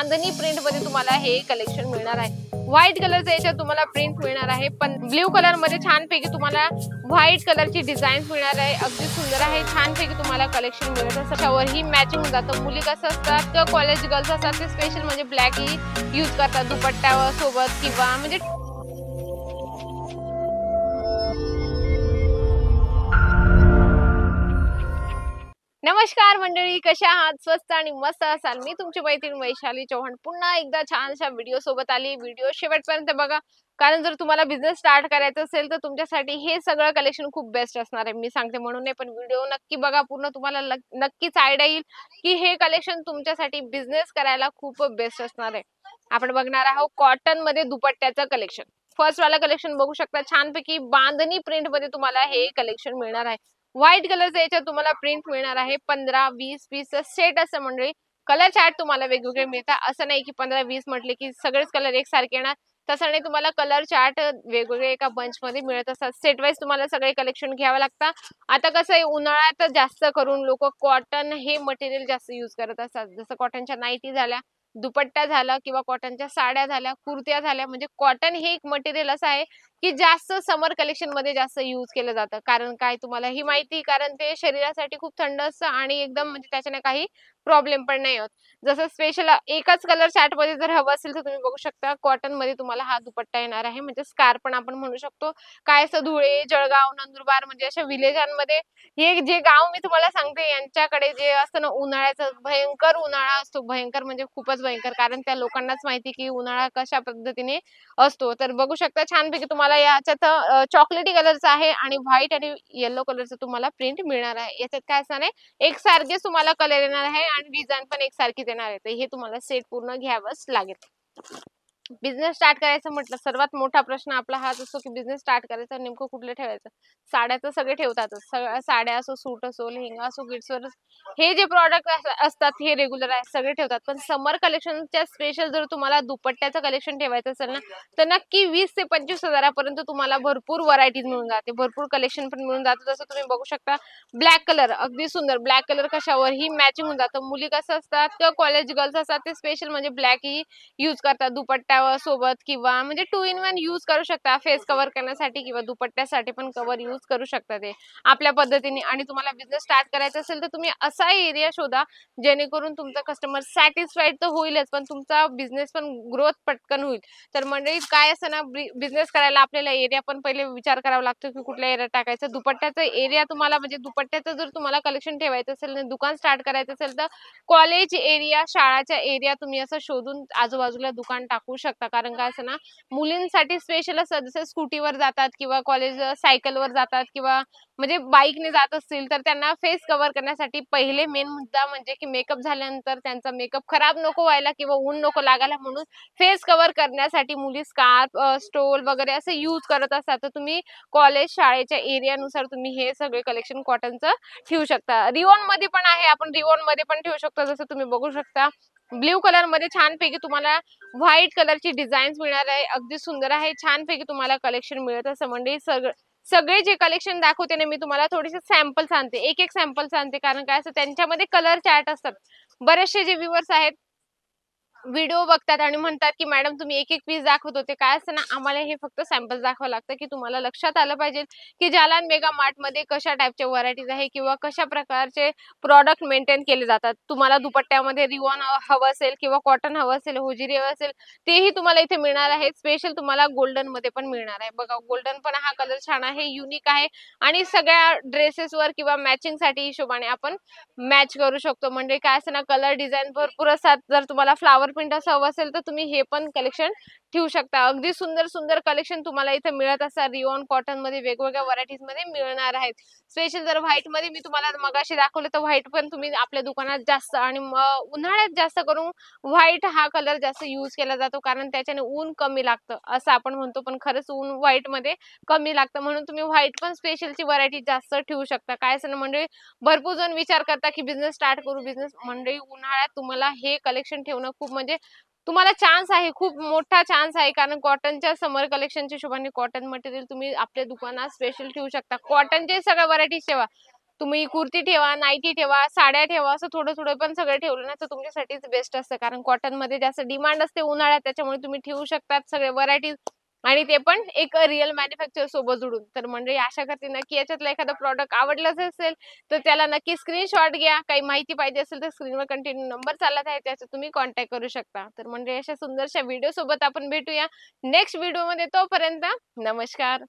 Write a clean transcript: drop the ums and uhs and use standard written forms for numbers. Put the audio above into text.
बांधणी प्रिंट मध्ये तुम्हाला हे कलेक्शन मिळणार आहे। व्हाईट कलरचं याच्यात तुम्हाला प्रिंट मिळणार आहे, पण ब्ल्यू कलर मध्ये छानपैकी तुम्हाला व्हाईट कलरची डिझाईन मिळणार आहे। अगदी सुंदर आहे, छानपैकी तुम्हाला कलेक्शन मिळत असतं। त्याच्यावरही मॅचिंग होऊन जातं। मुली कसं असतात किंवा कॉलेज गर्ल्स असतात ते स्पेशल म्हणजे ब्लॅक ही यूज करतात दुपट्ट्यावर सोबत किंवा म्हणजे नमस्कार मंडळी, कशा आहात? स्वस्त आणि मस्त असाल। मी तुमची मैत्रीण वैशाली चव्हाण पुन्हा एकदा छानशा व्हिडिओ सोबत आली। व्हिडिओ शेवटपर्यंत बघा, कारण जर तुम्हाला बिझनेस स्टार्ट करायचा असेल तर तुमच्यासाठी हे सगळं कलेक्शन खूप बेस्ट असणार आहे। मी सांगते म्हणून नाही, पण व्हिडिओ नक्की बघा पूर्ण, तुम्हाला नक्कीच आयडिया येईल की हे कलेक्शन तुमच्यासाठी बिझनेस करायला खूप बेस्ट असणार आहे। आपण बघणार आहोत कॉटन मध्ये दुपट्ट्याचं कलेक्शन। फर्स्ट वाला कलेक्शन बघू शकता, छानपैकी बांधणी प्रिंट मध्ये तुम्हाला हे कलेक्शन मिळणार आहे। व्हाईट कलरचं याच्यात तुम्हाला प्रिंट मिळणार आहे। 15-20 पीस सेट असं मंडळी। कलर चार्ट तुम्हाला वेगवेगळे मिळतात, असं नाही की 15-20 म्हटले की सगळेच कलर एकसारखे येणार, तसं नाही। तुम्हाला कलर चार्ट वेगवेगळे एका बंच मध्ये मिळत असतात। सेट वाईज तुम्हाला सगळे कलेक्शन घ्यावं लागतात। आता कसं आहे, उन्हाळ्यात जास्त करून लोक कॉटन हे मटेरियल जास्त यूज करत असतात। जसं कॉटनच्या नाईटी झाल्या, दुपट्टा झाला किंवा कॉटनच्या साड्या झाल्या, कुर्त्या झाल्या, म्हणजे कॉटन हे एक मटेरियल असं आहे की जास्त समर कलेक्शन मध्ये जास्त यूज केलं जातं। कारण काय तुम्हाला ही माहिती, कारण ते शरीरासाठी खूप थंड असतं आणि एकदम म्हणजे त्याच्याने काही प्रॉब्लेम पण नाही होत। जसं स्पेशल एकच कलर चार्ट मध्ये जर हवं असेल तर तुम्ही बघू शकता, कॉटन मध्ये तुम्हाला हा दुपट्टा येणार आहे, म्हणजे स्कार्फ पण आपण म्हणू शकतो। काय असं धुळे, जळगाव, नंदुरबार म्हणजे अशा विलेजांमध्ये हे जे गाव मी तुम्हाला सांगते यांच्याकडे जे असतं ना, उन्हाळ्याचा भयंकर उन्हाळा असतो, भयंकर म्हणजे खूपच भयंकर, कारण त्या लोकांनाच माहिती की उन्हाळा कशा पद्धतीने असतो। तर बघू शकता छानपैकी तुम्हाला याच्यात चॉकलेटी कलरचा आहे आणि व्हाईट आणि येलो कलरचं तुम्हाला प्रिंट मिळणार आहे। याच्यात काय असणार आहे, एकसारखेच तुम्हाला कलर येणार आहे आणि डिझाईन पण एकसारखीच येणार आहे। तर हे तुम्हाला सेट पूर्ण घ्यावंच लागेल। बिझनेस स्टार्ट करायचं म्हटलं, सर्वात मोठा प्रश्न आपला हाच असतो की बिझनेस स्टार्ट करायचा नेमकं कुठलं ठेवायचं। साड्या तर सगळे ठेवतातच, साड्या असो, सूट असो, लेहंगा असो, किड्सवर हे जे प्रॉडक्ट असतात हे रेग्युलर आहे सगळे ठेवतात। पण समर कलेक्शनच्या स्पेशल जर तुम्हाला दुपट्ट्याचं कलेक्शन ठेवायचं असेल ना, तर नक्की 20 ते 25 हजारापर्यंत तुम्हाला भरपूर व्हरायटीज मिळून जाते, भरपूर कलेक्शन पण मिळून जातं। जसं तुम्ही बघू शकता, ब्लॅक कलर अगदी सुंदर, ब्लॅक कलर कशावरही मॅचिंग होऊन जातं। मुली कसं असतात किंवा कॉलेज गर्ल्स असतात ते स्पेशल म्हणजे ब्लॅक ही यूज करतात दुपट्ट्यावर सोबत किंवा म्हणजे 2 in 1 यूज करू शकता, फेस कव्हर करण्यासाठी किंवा दुपट्ट्यासाठी पण कव्हर यूज करू शकता ते आपल्या पद्धतीने। आणि तुम्हाला बिझनेस स्टार्ट करायचा असेल तर तुम्ही असा एरिया शोधा जेणेकरून तुमचा कस्टमर सॅटिस्फाईड तर होईलच, पण तुमचा बिझनेस पण ग्रोथ पटकन होईल। तर मंडळी काय असं ना, बिझनेस करायला आपल्याला एरिया पण पहिले विचार करावा लागतो की कुठल्या एरिया टाकायचा। दुपट्ट्याचा एरिया तुम्हाला म्हणजे दुपट्ट्याचं जर तुम्हाला कलेक्शन ठेवायचं असेल ना, दुकान स्टार्ट करायचं असेल तर कॉलेज एरिया, शाळाच्या एरिया तुम्ही असं शोधून आजूबाजूला दुकान टाकू शकता। कारण काय असं ना, मुलींसाठी स्पेशल असं जसं स्कूटीवर जातात किंवा कॉलेज सायकलवर जातात किंवा म्हणजे बाईकने जात असतील तर त्यांना फेस कव्हर करण्यासाठी पहिले मेन मुद्दा म्हणजे की मेकअप झाल्यानंतर त्यांचा मेकअप खराब नको व्हायला किंवा ऊन नको लागायला, म्हणून फेस कव्हर करण्यासाठी मुली स्कार्फ, स्टोल वगैरे असं यूज करत असतात। तर तुम्ही कॉलेज, शाळेच्या एरियानुसार तुम्ही हे सगळे कलेक्शन कॉटनचं ठेवू शकता। रिओन मध्ये पण आहे, आपण रिओन मध्ये पण ठेवू शकतो। जसं तुम्ही बघू शकता, ब्ल्यू कलर मध्ये छानपैकी तुम्हाला व्हाईट कलरची डिझाईन मिळणार आहे, अगदी सुंदर आहे, छानपैकी तुम्हाला कलेक्शन मिळत असं म्हणजे सगळे जे कलेक्शन दाखवते ना मी तुम्हाला थोडेसे सॅम्पल सांगते, एक सॅम्पल सांगते, कारण काय असं त्यांच्यामध्ये कलर चार्ट असतात। बरेचसे जे व्ह्यूअर्स आहेत व्हिडिओ बघतात आणि म्हणतात की मॅडम तुम्ही एक पीस दाखवत होते, काय असतं ना, आम्हाला हे फक्त सॅम्पल दाखवावं लागतं की तुम्हाला लक्षात आलं पाहिजे की जालान मेगा मार्ट मध्ये कशा टाईपच्या व्हरायटीज आहे किंवा कशा प्रकारचे प्रॉडक्ट मेंटेन केले जातात। तुम्हाला दुपट्ट्यामध्ये रिओन हवं असेल किंवा कॉटन हवं असेल, होजिरी हवं असेल, तेही तुम्हाला इथे मिळणार आहे। स्पेशल तुम्हाला गोल्डन मध्ये पण मिळणार आहे। बघा, गोल्डन पण हा कलर छान आहे, युनिक आहे आणि सगळ्या ड्रेसेसवर किंवा मॅचिंग साठी हिशोबाने आपण मॅच करू शकतो। म्हणजे काय असं ना, कलर डिझाईन भरपूर असतात। जर तुम्हाला फ्लावर प्रिंट असं हवं असेल तर तुम्ही हे पण कलेक्शन ठेवू शकता। अगदी सुंदर सुंदर कलेक्शन तुम्हाला इथे मिळत असतात। रिओन कॉटन मध्ये वेगवेगळ्या व्हरायटीज मध्ये मिळणार आहेत। स्पेशल जर व्हाईट मध्ये मी तुम्हाला मगाशी दाखवलं तर व्हाईट पण तुम्ही आपल्या दुकानात जास्त आणि उन्हाळ्यात जास्त करून व्हाईट हा कलर जास्त यूज केला जातो, कारण त्याच्याने ऊन कमी लागतं असं आपण म्हणतो, पण खरंच ऊन व्हाईट मध्ये कमी लागतं, म्हणून तुम्ही व्हाईट पण स्पेशलची व्हरायटी जास्त ठेवू शकता। काय असं म्हणजे भरपूर जण विचार करता की बिझनेस स्टार्ट करू, बिझनेस मंडळी उन्हाळ्यात तुम्हाला हे कलेक्शन ठेवणं खूप म्हणजे तुम्हाला चान्स आहे, खूप मोठा चान्स आहे, कारण कॉटनच्या समर कलेक्शनच्या हिशोबाने कॉटन मटेरियल तुम्ही आपल्या दुकानात स्पेशल ठेवू शकता। कॉटनचे सगळ्या व्हरायटीज ठेवा, तुम्ही कुर्ती ठेवा, नाईटी ठेवा, साड्या ठेवा, असं थोडं-थोडं पण सगळं ठेवलं ना, तर तुमच्यासाठीच बेस्ट असतं. कारण कॉटनमध्ये जास्त डिमांड असते उन्हाळ्यात, त्याच्यामुळे तुम्ही ठेवू शकतात सगळे व्हरायटीज आणि ते पण एक रिअल मॅन्युफॅक्चर सोबत जुडून. तर म्हणजे आशा करते ना, की याच्यातलं एखादं प्रॉडक्ट आवडलंच असेल, तर त्याला नक्की स्क्रीनशॉट घ्या. काही माहिती पाहिजे असेल, तर स्क्रीनवर कंटिन्यू नंबर चालत आहे, त्याचा तुम्ही कॉन्टॅक्ट करू शकता. तर म्हणजे अशा सुंदरशा व्हिडिओसोबत आपण भेटूया नेक्स्ट व्हिडिओमध्ये. तोपर्यंत नमस्कार.